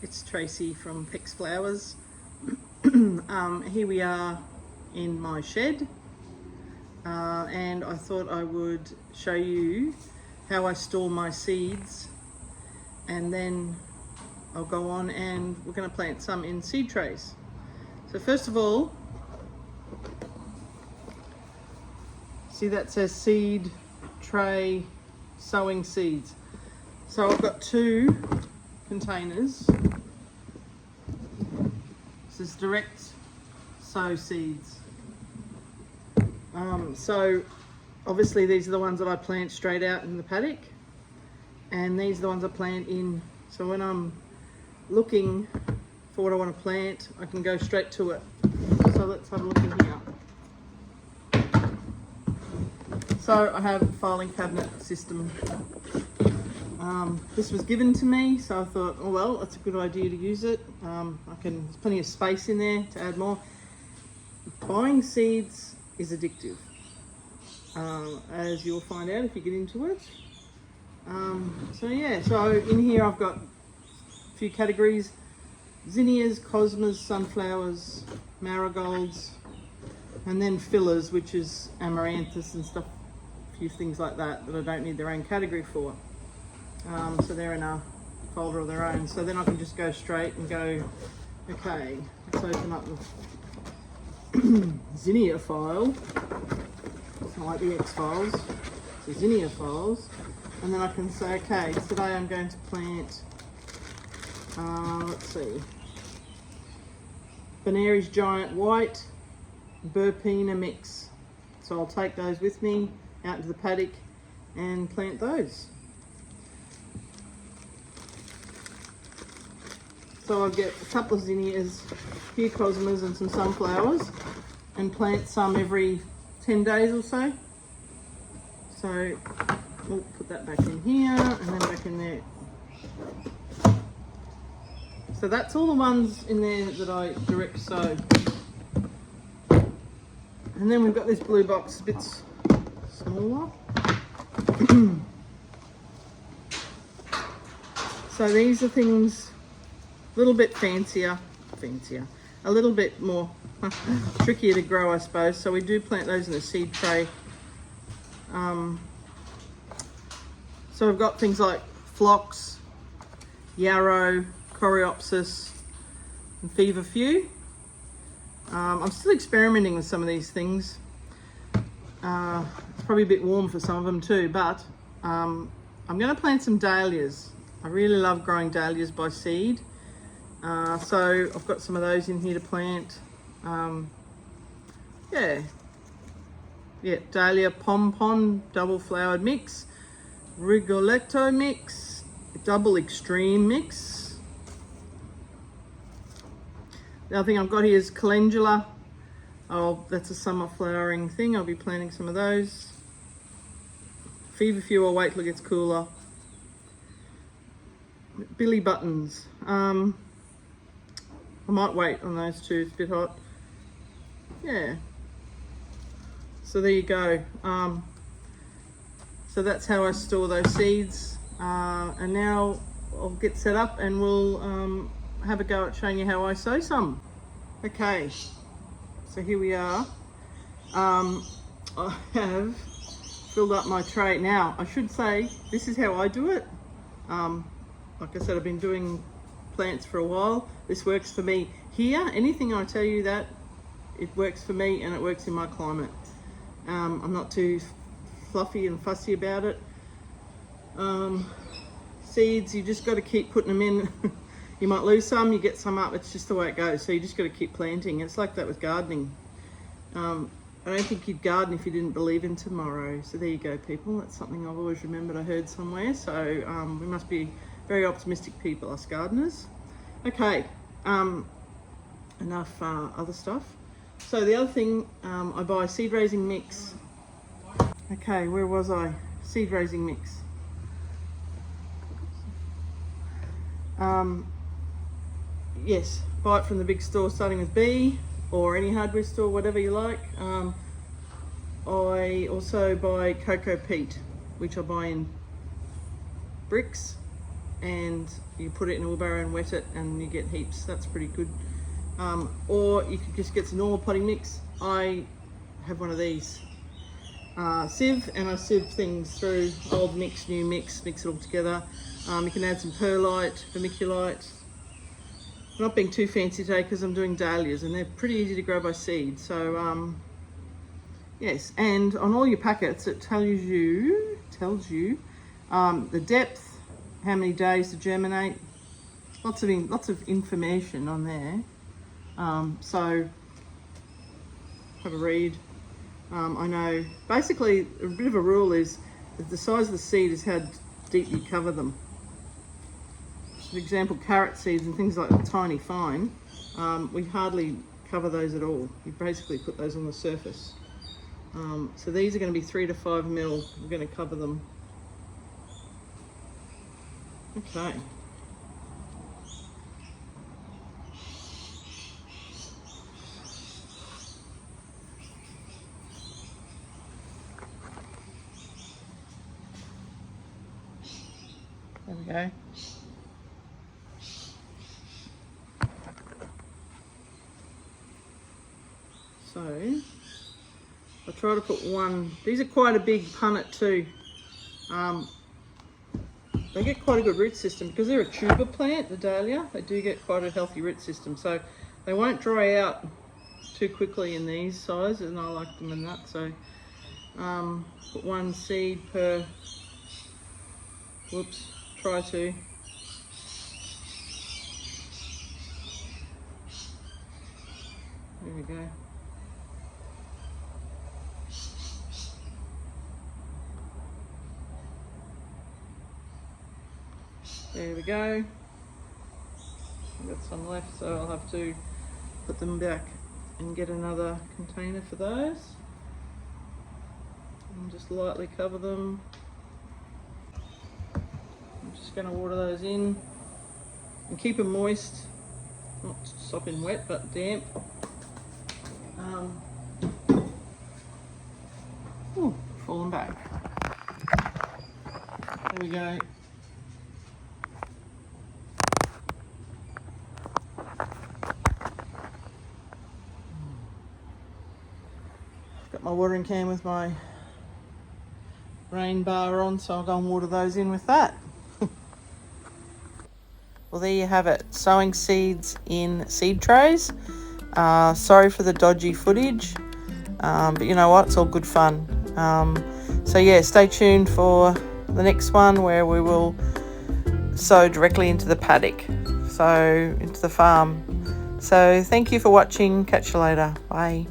It's Tracy from Peck's Flowers. Here we are in my shed, and I thought I would show you how I store my seeds, and then I'll go on and we're going to plant some in seed trays. So first of all, see that says seed tray sowing seeds. So I've got 2 containers. This is direct sow seeds. So obviously these are the ones that I plant straight out in the paddock, and these are the ones I plant in. So when I'm looking for what I want to plant, I can go straight to it. So let's have a look in here. So I have a filing cabinet system. This was given to me, so I thought, oh well, it's a good idea to use it. There's plenty of space in there to add more. Buying seeds is addictive, as you'll find out if you get into it. So in here I've got a few categories: zinnias, cosmos, sunflowers, marigolds, and then fillers, which is amaranthus and stuff, a few things like that I don't need their own category for. So they're in a folder of their own. So then I can just go straight and go, okay, let's open up the zinnia file. It's not like the X files, it's the zinnia files. And then I can say, okay, today I'm going to plant, let's see, Benary's Giant White, Burpina mix. So I'll take those with me out into the paddock and plant those. So I'll get a couple of zinnias, a few cosmos and some sunflowers, and plant some every 10 days or so. So we'll put that back in here and then back in there. So that's all the ones in there that I direct sow. And then we've got this blue box, a bit smaller. So these are things a little bit fancier, a little bit more trickier to grow, I suppose. So we do plant those in a seed tray. So we've got things like phlox, yarrow, coreopsis, and feverfew. I'm still experimenting with some of these things. It's probably a bit warm for some of them too, but I'm going to plant some dahlias. I really love growing dahlias by seed. So I've got some of those in here to plant. Dahlia pompon double flowered mix, Rigoletto mix, double extreme mix. The other thing I've got here is calendula. Oh, that's a summer flowering thing. I'll be planting some of those. Feverfew, I'll wait till it gets cooler. Billy buttons. I might wait on those 2, it's a bit hot. Yeah. So there you go. So that's how I store those seeds. And now I'll get set up and we'll have a go at showing you how I sow some. Okay, so here we are. I have filled up my tray. Now, I should say, this is how I do it. Like I said, I've been doing plants for a while. This works for me here. Anything I tell you that, it works for me and it works in my climate. I'm not too fluffy and fussy about it. Seeds, you just got to keep putting them in. You might lose some, you get some up. It's just the way it goes. So you just got to keep planting. It's like that with gardening. I don't think you'd garden if you didn't believe in tomorrow. So there you go, people. That's something I've always remembered I heard somewhere. So we must be very optimistic people, us gardeners. Okay, enough other stuff. So the other thing, I buy seed raising mix. Okay, where was I? Seed raising mix. Yes, buy it from the big store starting with B, or any hardware store, whatever you like. I also buy cocoa peat, which I buy in bricks. and you put it in a wheelbarrow and wet it and you get heaps. That's pretty good. Or you could just get some normal potting mix. I have one of these sieve, and I sieve things through old mix, new mix, mix it all together. You can add some perlite, vermiculite. I'm not being too fancy today because I'm doing dahlias and they're pretty easy to grow by seed. So yes, and on all your packets it tells you the depth, how many days to germinate, lots of information on there. So have a read. I know basically a bit of a rule is that the size of the seed is how deep you cover them. For example, carrot seeds and things like that, tiny fine, we hardly cover those at all. You basically put those on the surface. So these are going to be 3 to 5 mil. We're going to cover them. Okay. There we go. So I try to put one. These are quite a big punnet too. They get quite a good root system because they're a tuber plant, the dahlia. They do get quite a healthy root system, so they won't dry out too quickly in these sizes, and I like them in that. So put one seed per. Whoops. Try to. There we go. There we go. I've got some left, so I'll have to put them back and get another container for those. And just lightly cover them. I'm just going to water those in and keep them moist, not sopping wet but damp. Ooh, falling back. There we go. Got my watering can with my rain bar on, so I'll go and water those in with that. Well, there you have it. Sowing seeds in seed trays. Sorry for the dodgy footage, but you know what? It's all good fun. So yeah, stay tuned for the next one where we will sow directly into the paddock, so into the farm. So thank you for watching. Catch you later. Bye.